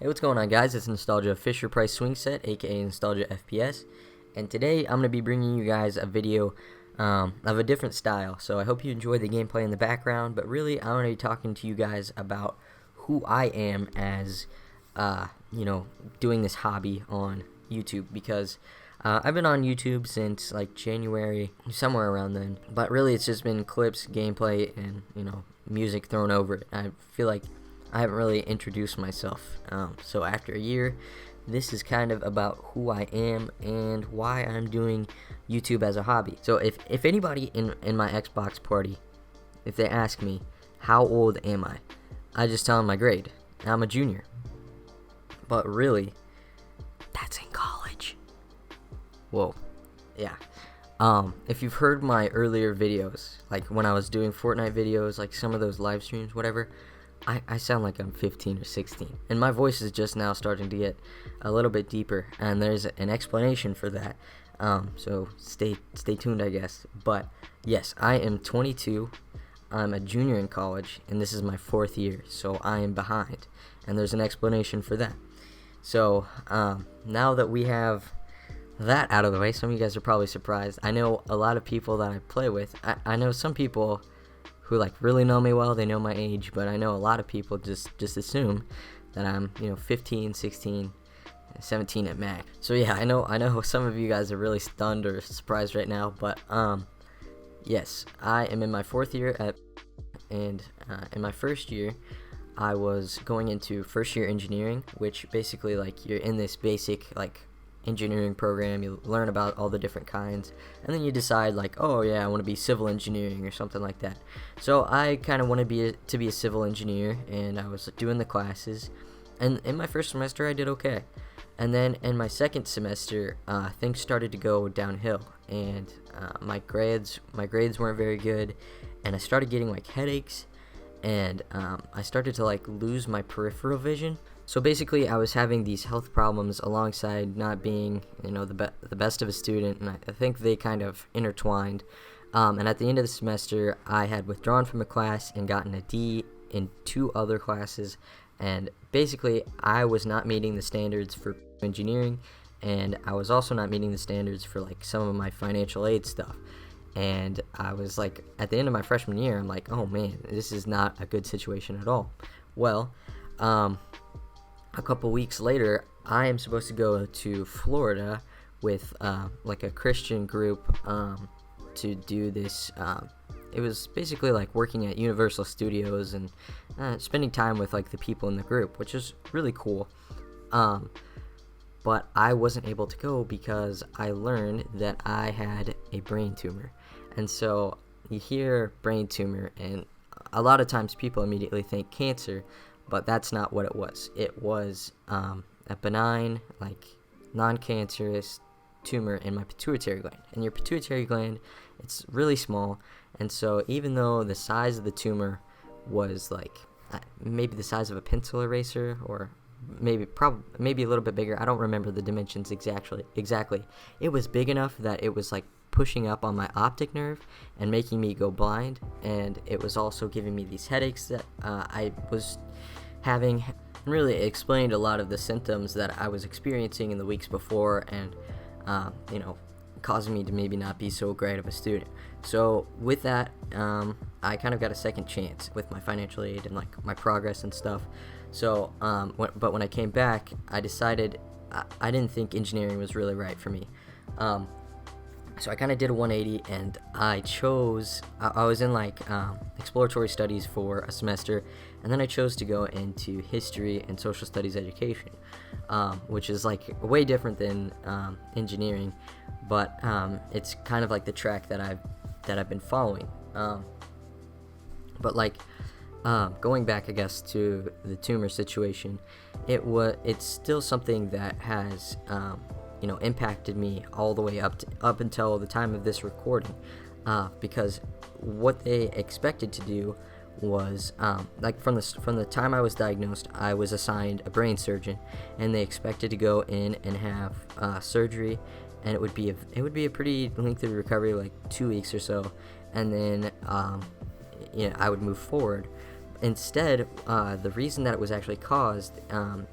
Hey, what's going on, guys? It's Nostalgia Fisher Price Swing Set, aka Nostalgia FPS, and today I'm going to be bringing you guys a video of a different style. So I hope you enjoy the gameplay in the background, but really I'm going to be talking to you guys about who I am as, doing this hobby on YouTube, because I've been on YouTube since like January, somewhere around then, but really it's just been clips, gameplay, and music thrown over it. I feel like I haven't really introduced myself, so after a year, this is kind of about who I am and why I'm doing YouTube as a hobby. So if anybody in my Xbox party, if they ask me, how old am I just tell them my grade. I'm a junior. But really, that's in college. Whoa. Yeah. If you've heard my earlier videos, like when I was doing Fortnite videos, like some of those live streams, whatever, I sound like I'm 15 or 16, and my voice is just now starting to get a little bit deeper, and there's an explanation for that, so stay tuned, I guess. But yes, I am 22, I'm a junior in college, and this is my 4th year, so I am behind, and there's an explanation for that. So now that we have that out of the way, some of you guys are probably surprised. I know a lot of people that I play with. I know some people who like really know me well, they know my age, but I know a lot of people just assume that I'm 15, 16, 17 at max. So yeah, I know some of you guys are really stunned or surprised right now, but yes, I am in my 4th year and in my first year I was going into first year engineering, which basically like you're in this basic like engineering program. You learn about all the different kinds, and then you decide like, oh yeah, I want to be civil engineering or something like that. So I kind of want to be a civil engineer, and I was doing the classes, and in my first semester I did okay, and then in my second semester things started to go downhill, and my grades weren't very good, and I started getting like headaches, and I started to like lose my peripheral vision. So basically, I was having these health problems alongside not being, the best of a student, and I think they kind of intertwined. And at the end of the semester, I had withdrawn from a class and gotten a D in 2 other classes, and basically, I was not meeting the standards for engineering, and I was also not meeting the standards for like some of my financial aid stuff. And I was like, at the end of my freshman year, I'm like, oh man, this is not a good situation at all. Well, a couple weeks later, I am supposed to go to Florida with like a Christian group to do this. It was basically like working at Universal Studios and spending time with like the people in the group, which is really cool. But I wasn't able to go because I learned that I had a brain tumor. And so you hear brain tumor, and a lot of times people immediately think cancer, but that's not what it was. It was a benign, like non-cancerous tumor in my pituitary gland. And your pituitary gland, it's really small, and so even though the size of the tumor was like maybe the size of a pencil eraser, or maybe a little bit bigger, I don't remember the dimensions exactly. It was big enough that it was like pushing up on my optic nerve and making me go blind, and it was also giving me these headaches that I was having, and really explained a lot of the symptoms that I was experiencing in the weeks before, and causing me to maybe not be so great of a student. So with that, I kind of got a second chance with my financial aid and like my progress and stuff. So but when I came back, I decided I didn't think engineering was really right for me. So I kind of did a 180, and I was in like exploratory studies for a semester, and then I chose to go into history and social studies education, which is like way different than engineering, but it's kind of like the track that I've been following. But like going back, I guess, to the tumor situation, it's still something that has impacted me all the way up until the time of this recording, because what they expected to do was like from the time I was diagnosed, I was assigned a brain surgeon, and they expected to go in and have surgery, and it would be a pretty lengthy recovery, like 2 weeks or so, and then I would move forward. instead, the reason that it was actually caused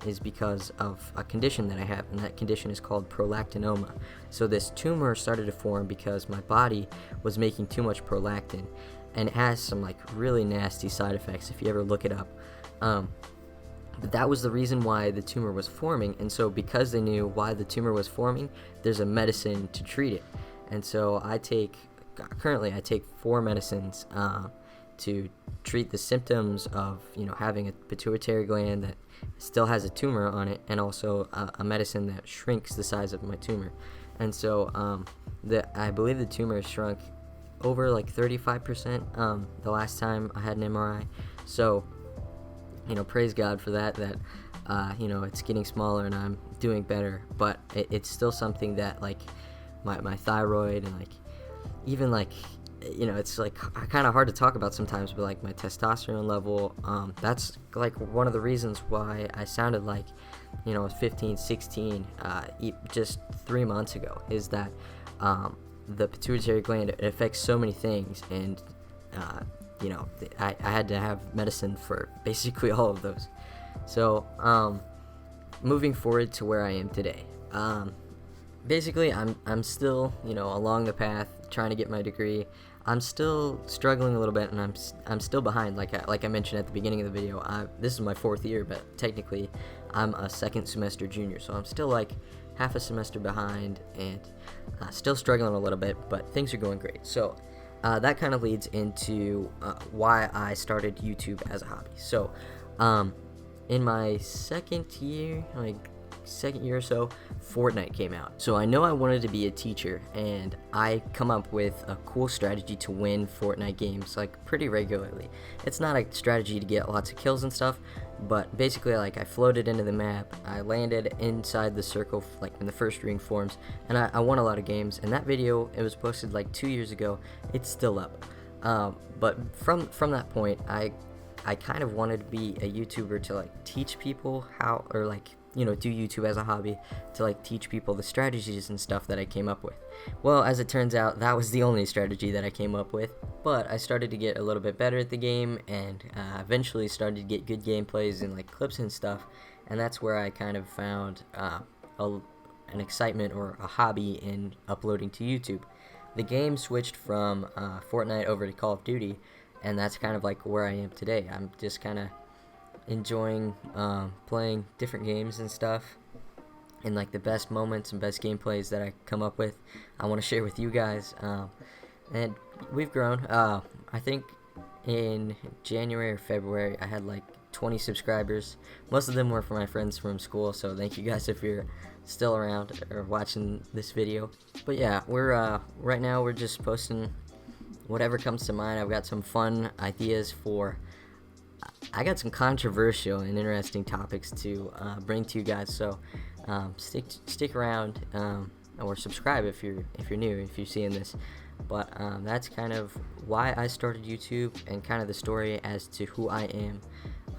is because of a condition that I have, and that condition is called prolactinoma. So this tumor started to form because my body was making too much prolactin, and it has some like really nasty side effects if you ever look it up. But that was the reason why the tumor was forming, and so because they knew why the tumor was forming, there's a medicine to treat it. And so currently I take 4 medicines to treat the symptoms of having a pituitary gland that still has a tumor on it, and also a medicine that shrinks the size of my tumor. And so I believe the tumor shrunk over like 35% the last time I had an MRI. So praise God for that it's getting smaller and I'm doing better. But it's still something that like my thyroid and like even like it's like kind of hard to talk about sometimes, but like my testosterone level, that's like one of the reasons why I sounded like 15, 16 just 3 months ago, is that the pituitary gland, it affects so many things, and I had to have medicine for basically all of those. So moving forward to where I am today, basically I'm still along the path trying to get my degree. I'm still struggling a little bit, and I'm still behind. Like I mentioned at the beginning of the video, this is my 4th year, but technically I'm a 2nd semester junior, so I'm still like half a semester behind, and still struggling a little bit, but things are going great. So that kind of leads into why I started YouTube as a hobby. So in my second year or so, Fortnite came out. So I know I wanted to be a teacher, and I come up with a cool strategy to win Fortnite games like pretty regularly. It's not a strategy to get lots of kills and stuff, but basically like I floated into the map, I landed inside the circle like when the first ring forms, and I won a lot of games. And that video, it was posted like 2 years ago. It's still up. But from that point, I kind of wanted to be a YouTuber to like teach people how, or like do YouTube as a hobby to like teach people the strategies and stuff that I came up with. Well, as it turns out, that was the only strategy that I came up with, but I started to get a little bit better at the game, and eventually started to get good gameplays and like clips and stuff, and that's where I kind of found an excitement or a hobby in uploading to YouTube. The game switched from Fortnite over to Call of Duty, and that's kind of like where I am today. I'm just kind of enjoying playing different games and stuff, and like the best moments and best gameplays that I come up with, I want to share with you guys. And we've grown. I think in January or February I had like 20 subscribers. Most of them were from my friends from school, so thank you guys if you're still around or watching this video. But yeah, we're right now we're just posting whatever comes to mind. I've got some fun ideas I got some controversial and interesting topics to bring to you guys, so stick around, or subscribe if you're new, if you're seeing this. But that's kind of why I started YouTube, and kind of the story as to who I am.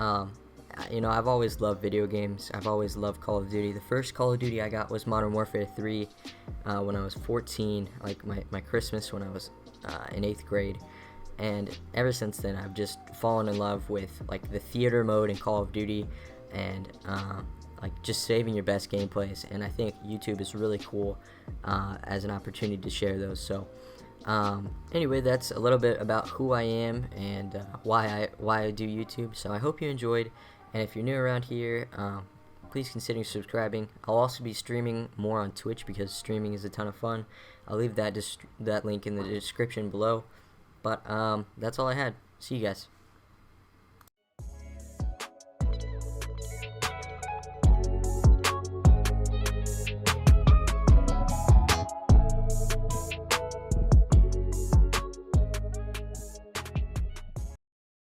I've always loved video games. I've always loved Call of Duty. The first Call of Duty I got was Modern Warfare 3 when I was 14, like my Christmas when I was in 8th grade. And ever since then, I've just fallen in love with like the theater mode in Call of Duty, and like just saving your best gameplays. And I think YouTube is really cool as an opportunity to share those. So anyway, that's a little bit about who I am and why I do YouTube. So I hope you enjoyed, and if you're new around here, please consider subscribing. I'll also be streaming more on Twitch because streaming is a ton of fun. I'll leave that link in the description below. But that's all I had. See you guys.